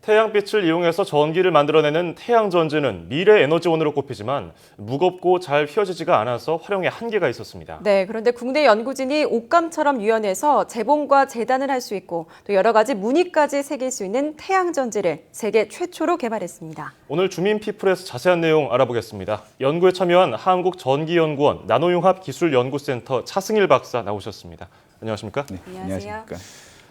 태양빛을 이용해서 전기를 만들어내는 태양전지는 미래 에너지원으로 꼽히지만 무겁고 잘 휘어지지가 않아서 활용에 한계가 있었습니다. 네, 그런데 국내 연구진이 옷감처럼 유연해서 재봉과 재단을 할 수 있고 또 여러 가지 무늬까지 새길 수 있는 태양전지를 세계 최초로 개발했습니다. 오늘 주민피플에서 자세한 내용 알아보겠습니다. 연구에 참여한 한국전기연구원 나노융합기술연구센터 차승일 박사 나오셨습니다. 안녕하십니까? 네, 안녕하세요.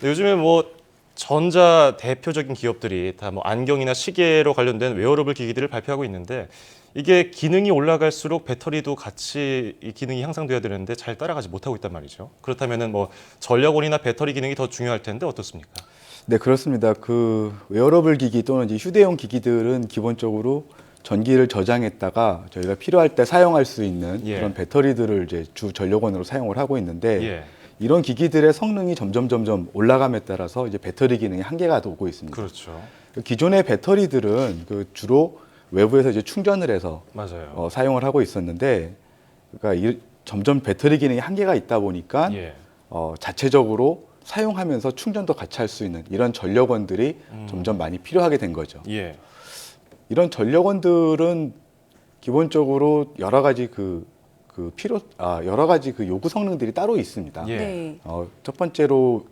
네, 요즘에 전자 대표적인 기업들이 다 안경이나 시계로 관련된 웨어러블 기기들을 발표하고 있는데 이게 기능이 올라갈수록 배터리도 같이 이 기능이 향상돼야 되는데 잘 따라가지 못하고 있단 말이죠. 그렇다면은 전력원이나 배터리 기능이 더 중요할 텐데 어떻습니까? 네, 그렇습니다. 그 웨어러블 기기 또는 이제 휴대용 기기들은 기본적으로 전기를 저장했다가 저희가 필요할 때 사용할 수 있는 그런 배터리들을 이제 주 전력원으로 사용을 하고 있는데 이런 기기들의 성능이 점점 올라감에 따라서 이제 배터리 기능이 한계가 오고 있습니다. 그렇죠. 기존의 배터리들은 주로 외부에서 이제 충전을 해서 맞아요. 사용을 하고 있었는데, 그러니까 점점 배터리 기능이 한계가 있다 보니까 자체적으로 사용하면서 충전도 같이 할 수 있는 이런 전력원들이 점점 많이 필요하게 된 거죠. 이런 전력원들은 기본적으로 여러 가지 여러 가지 요구 성능들이 따로 있습니다. 네. 첫 번째로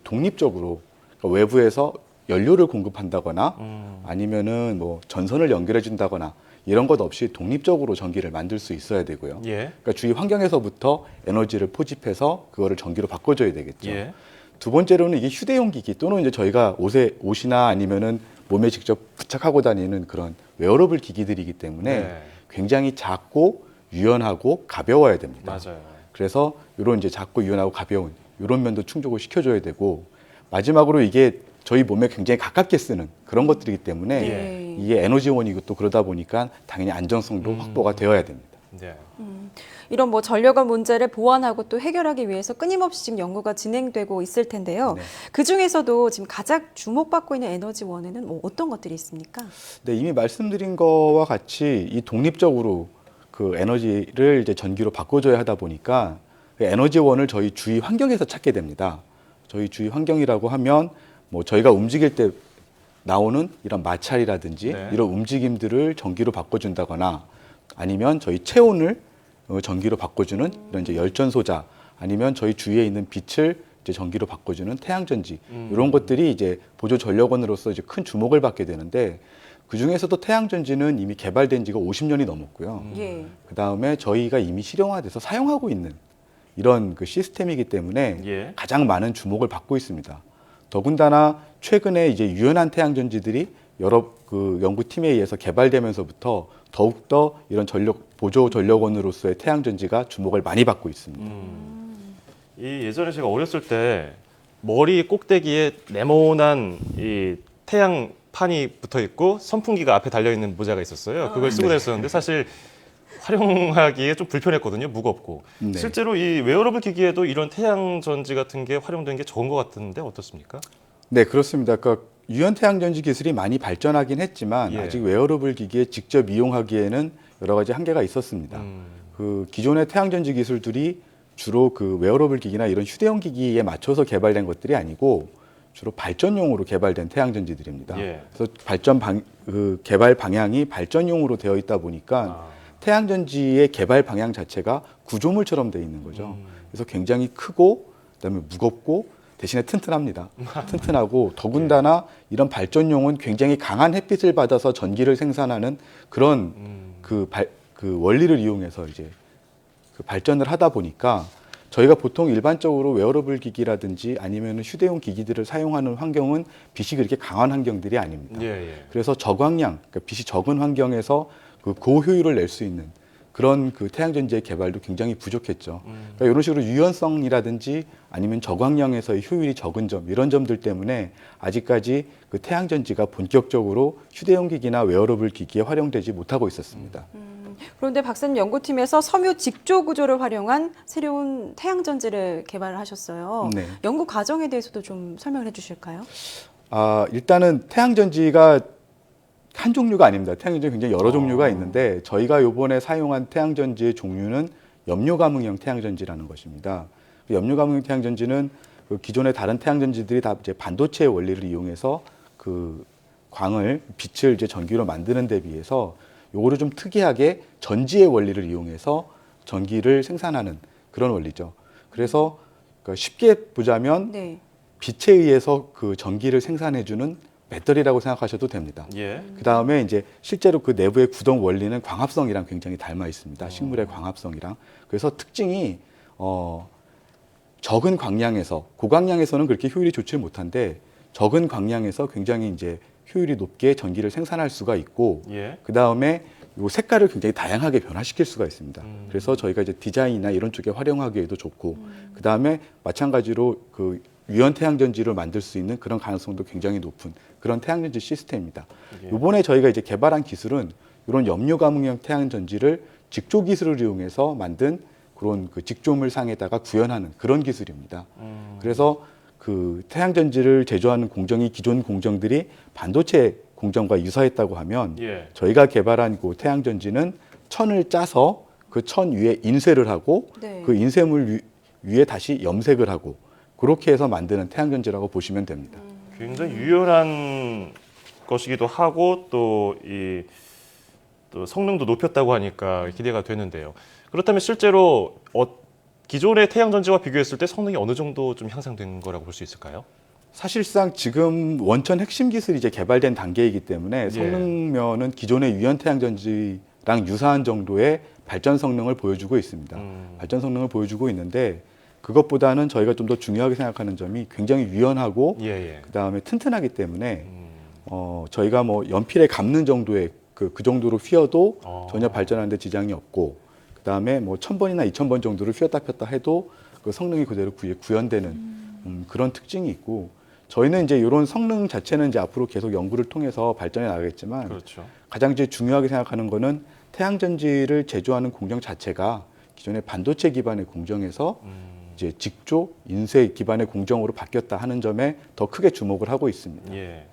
독립적으로 그러니까 외부에서 연료를 공급한다거나 아니면은 전선을 연결해 준다거나 이런 것 없이 독립적으로 전기를 만들 수 있어야 되고요. 그러니까 주위 환경에서부터 에너지를 포집해서 그거를 전기로 바꿔줘야 되겠죠. 두 번째로는 이게 휴대용 기기 또는 이제 저희가 옷이나 아니면은 몸에 직접 부착하고 다니는 그런 웨어러블 기기들이기 때문에 굉장히 작고 유연하고 가벼워야 됩니다. 맞아요. 그래서 이런 이제 작고 유연하고 가벼운 이런 면도 충족을 시켜줘야 되고, 마지막으로 이게 저희 몸에 굉장히 가깝게 쓰는 그런 것들이기 때문에 이게 에너지원이고 또 그러다 보니까 당연히 안전성도 확보가 되어야 됩니다. 이런 전력원 문제를 보완하고 또 해결하기 위해서 끊임없이 지금 연구가 진행되고 있을 텐데요. 그 중에서도 지금 가장 주목받고 있는 에너지원에는 어떤 것들이 있습니까? 네, 이미 말씀드린 거와 같이 이 독립적으로 그 에너지를 이제 전기로 바꿔줘야 하다 보니까 그 에너지원을 저희 주위 환경에서 찾게 됩니다. 저희 주위 환경이라고 하면 저희가 움직일 때 나오는 이런 마찰이라든지 이런 움직임들을 전기로 바꿔준다거나 아니면 저희 체온을 전기로 바꿔주는 이런 이제 열전소자, 아니면 저희 주위에 있는 빛을 이제 전기로 바꿔주는 태양전지, 이런 것들이 이제 보조 전력원으로서 이제 큰 주목을 받게 되는데, 그 중에서도 태양전지는 이미 개발된 지가 50년이 넘었고요. 그 다음에 저희가 이미 실용화돼서 사용하고 있는 이런 시스템이기 때문에 가장 많은 주목을 받고 있습니다. 더군다나 최근에 이제 유연한 태양전지들이 여러 연구팀에 의해서 개발되면서부터 더욱더 이런 보조 전력원으로서의 태양전지가 주목을 많이 받고 있습니다. 예전에 제가 어렸을 때 머리 꼭대기에 네모난 이 태양판이 붙어 있고 선풍기가 앞에 달려 있는 모자가 있었어요. 그걸 쓰고 다녔었는데 사실 활용하기에 좀 불편했거든요. 무겁고. 실제로 이 웨어러블 기기에도 이런 태양전지 같은 게 활용된 게 좋은 것 같은데 어떻습니까? 네, 그렇습니다. 그러니까 유연 태양전지 기술이 많이 발전하긴 했지만 아직 웨어러블 기기에 직접 이용하기에는 여러 가지 한계가 있었습니다. 기존의 태양전지 기술들이 주로 웨어러블 기기나 이런 휴대용 기기에 맞춰서 개발된 것들이 아니고 주로 발전용으로 개발된 태양전지들입니다. 그래서 개발 방향이 발전용으로 되어 있다 보니까 태양전지의 개발 방향 자체가 구조물처럼 되어 있는 거죠. 그래서 굉장히 크고 그다음에 무겁고 대신에 튼튼합니다. 튼튼하고 더군다나 이런 발전용은 굉장히 강한 햇빛을 받아서 전기를 생산하는 그런 원리를 이용해서 이제 발전을 하다 보니까 저희가 보통 일반적으로 웨어러블 기기라든지 아니면 휴대용 기기들을 사용하는 환경은 빛이 그렇게 강한 환경들이 아닙니다. 그래서 저광량, 그러니까 빛이 적은 환경에서 고효율을 낼 수 있는 그런 태양전지의 개발도 굉장히 부족했죠. 그러니까 이런 식으로 유연성이라든지 아니면 저광량에서의 효율이 적은 점, 이런 점들 때문에 아직까지 태양전지가 본격적으로 휴대용 기기나 웨어러블 기기에 활용되지 못하고 있었습니다. 그런데 박사님 연구팀에서 섬유 직조 구조를 활용한 새로운 태양전지를 개발을 하셨어요. 연구 과정에 대해서도 좀 설명을 해주실까요? 일단은 태양전지가 한 종류가 아닙니다. 태양전지 굉장히 여러 종류가 있는데 저희가 이번에 사용한 태양전지의 종류는 염료감응형 태양전지라는 것입니다. 염료감응형 태양전지는 기존의 다른 태양전지들이 다 이제 반도체의 원리를 이용해서 빛을 이제 전기로 만드는 데 비해서 요거를 좀 특이하게 전지의 원리를 이용해서 전기를 생산하는 그런 원리죠. 그래서 그러니까 쉽게 보자면 네. 빛에 의해서 그 전기를 생산해주는 배터리라고 생각하셔도 됩니다. 예. 그 다음에 이제 실제로 그 내부의 구동 원리는 광합성이랑 굉장히 닮아 있습니다. 식물의 광합성이랑. 그래서 특징이 적은 광량에서 고광량에서는 그렇게 효율이 좋지 못한데 적은 광량에서 굉장히 이제 효율이 높게 전기를 생산할 수가 있고 예. 그 다음에 요 색깔을 굉장히 다양하게 변화시킬 수가 있습니다. 그래서 저희가 이제 디자인이나 이런 쪽에 활용하기에도 좋고 그 다음에 마찬가지로 그 유연 태양전지를 만들 수 있는 그런 가능성도 굉장히 높은 그런 태양전지 시스템입니다. 예. 이번에 저희가 이제 개발한 기술은 이런 염료 감응형 태양전지를 직조 기술을 이용해서 만든 그런 그 직조물 상에다가 구현하는 그런 기술입니다. 그래서 그 태양전지를 제조하는 공정이 기존 공정들이 반도체 공정과 유사했다고 하면 예. 저희가 개발한 그 태양전지는 천을 짜서 그 천 위에 인쇄를 하고 네. 그 인쇄물 위에 다시 염색을 하고 그렇게 해서 만드는 태양전지라고 보시면 됩니다. 굉장히 유연한 것이기도 하고 또 성능도 높였다고 하니까 기대가 되는데요. 그렇다면 실제로 기존의 태양전지와 비교했을 때 성능이 어느 정도 좀 향상된 거라고 볼 수 있을까요? 사실상 지금 원천 핵심 기술이 이제 개발된 단계이기 때문에 성능면은 기존의 유연 태양전지랑 유사한 정도의 발전 성능을 보여주고 있습니다. 발전 성능을 보여주고 있는데 그것보다는 저희가 좀 더 중요하게 생각하는 점이 굉장히 유연하고 예. 그다음에 튼튼하기 때문에 저희가 뭐 연필에 감는 정도의 그 정도로 휘어도 전혀 발전하는 데 지장이 없고 그다음에 뭐 1000번이나 2000번 정도를 휘었다 폈다 해도 그 성능이 그대로 구현되는 그런 특징이 있고 저희는 이제 이런 성능 자체는 이제 앞으로 계속 연구를 통해서 발전해 나가겠지만 그렇죠. 가장 이제 중요하게 생각하는 거는 태양전지를 제조하는 공정 자체가 기존의 반도체 기반의 공정에서 이제 직조, 인쇄 기반의 공정으로 바뀌었다 하는 점에 더 크게 주목을 하고 있습니다. 예.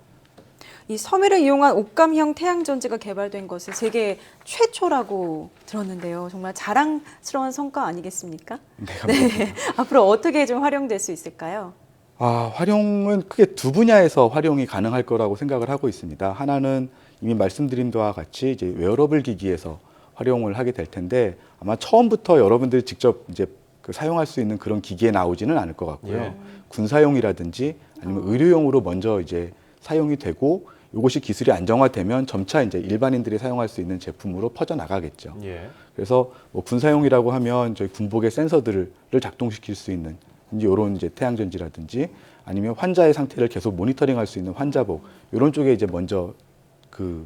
이 섬유를 이용한 옷감형 태양전지가 개발된 것은 세계 최초라고 들었는데요. 정말 자랑스러운 성과 아니겠습니까? 네, 감사합니다. 앞으로 어떻게 좀 활용될 수 있을까요? 활용은 크게 두 분야에서 활용이 가능할 거라고 생각을 하고 있습니다. 하나는 이미 말씀드린 바와 같이 이제 웨어러블 기기에서 활용을 하게 될 텐데 아마 처음부터 여러분들이 직접 이제 그 사용할 수 있는 그런 기기에 나오지는 않을 것 같고요. 예. 군사용이라든지 아니면 의료용으로 먼저 이제 사용이 되고 이것이 기술이 안정화되면 점차 이제 일반인들이 사용할 수 있는 제품으로 퍼져 나가겠죠. 예. 그래서 뭐 군사용이라고 하면 저희 군복의 센서들을 작동시킬 수 있는 이런 이제 태양전지라든지 아니면 환자의 상태를 계속 모니터링할 수 있는 환자복 이런 쪽에 이제 먼저 그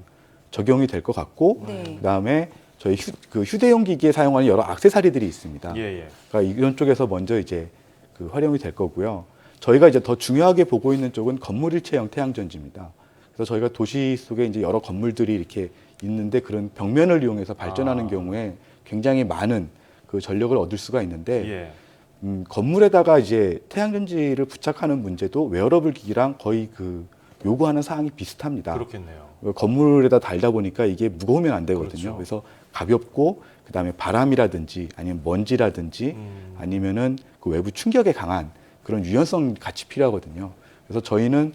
적용이 될 것 같고 네. 그다음에 저희 휴대용 기기에 사용하는 여러 액세서리들이 있습니다. 예. 그러니까 이런 쪽에서 먼저 이제 그 활용이 될 거고요. 저희가 이제 더 중요하게 보고 있는 쪽은 건물 일체형 태양전지입니다. 그래서 저희가 도시 속에 이제 여러 건물들이 이렇게 있는데 그런 벽면을 이용해서 발전하는 경우에 굉장히 많은 그 전력을 얻을 수가 있는데 예. 건물에다가 이제 태양전지를 부착하는 문제도 웨어러블 기기랑 거의 그 요구하는 사항이 비슷합니다. 그렇겠네요. 건물에다 달다 보니까 이게 무거우면 안 되거든요. 그렇죠. 그래서 가볍고 그다음에 바람이라든지 아니면 먼지라든지 아니면은 그 외부 충격에 강한 그런 유연성 같이 필요하거든요. 그래서 저희는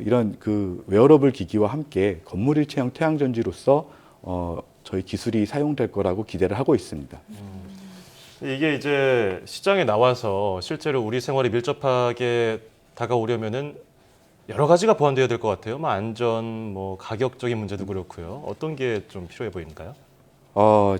이런 그 웨어러블 기기와 함께 건물 일체형 태양전지로서 저희 기술이 사용될 거라고 기대를 하고 있습니다. 이게 이제 시장에 나와서 실제로 우리 생활에 밀접하게 다가오려면은 여러 가지가 보완되어야 될 것 같아요. 뭐 안전, 뭐 가격적인 문제도 그렇고요. 어떤 게 좀 필요해 보이는가요?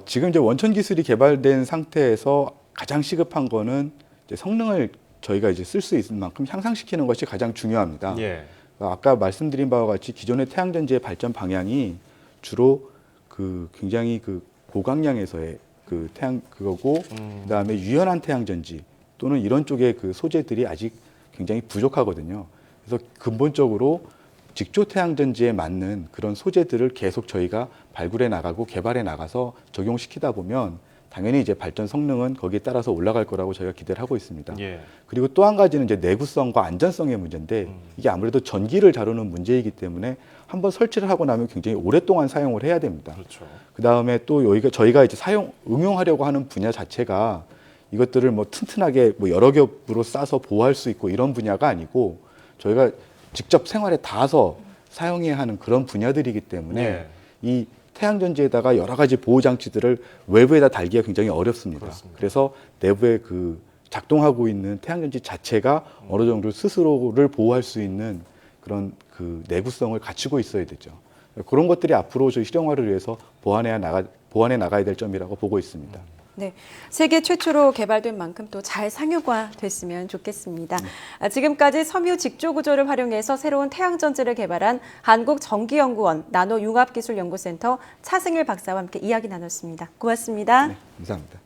지금 이제 원천 기술이 개발된 상태에서 가장 시급한 거는 이제 성능을 저희가 이제 쓸 수 있을 만큼 향상시키는 것이 가장 중요합니다. 예. 아까 말씀드린 바와 같이 기존의 태양전지의 발전 방향이 주로 그 굉장히 그 고강량에서의 그 그거고 그다음에 유연한 태양전지 또는 이런 쪽의 그 소재들이 아직 굉장히 부족하거든요. 그래서 근본적으로 직조 태양전지에 맞는 그런 소재들을 계속 저희가 발굴해 나가고 개발해 나가서 적용시키다 보면 당연히 이제 발전 성능은 거기에 따라서 올라갈 거라고 저희가 기대를 하고 있습니다. 예. 그리고 또 한 가지는 이제 내구성과 안전성의 문제인데 이게 아무래도 전기를 다루는 문제이기 때문에 한번 설치를 하고 나면 굉장히 오랫동안 사용을 해야 됩니다. 그렇죠. 그다음에 또 여기가 저희가 이제 응용하려고 하는 분야 자체가 이것들을 뭐 튼튼하게 뭐 여러 겹으로 싸서 보호할 수 있고 이런 분야가 아니고 저희가 직접 생활에 닿아서 사용해야 하는 그런 분야들이기 때문에 예. 이 태양전지에다가 여러 가지 보호 장치들을 외부에다 달기가 굉장히 어렵습니다. 그렇습니다. 그래서 내부에 그 작동하고 있는 태양전지 자체가 어느 정도 스스로를 보호할 수 있는 그런 그 내구성을 갖추고 있어야 되죠. 그런 것들이 앞으로 저 실용화를 위해서 보완해 나가야 될 점이라고 보고 있습니다. 네, 세계 최초로 개발된 만큼 또 잘 상용화됐으면 좋겠습니다. 지금까지 섬유 직조 구조를 활용해서 새로운 태양전지를 개발한 한국전기연구원 나노융합기술연구센터 차승일 박사와 함께 이야기 나눴습니다. 고맙습니다. 네, 감사합니다.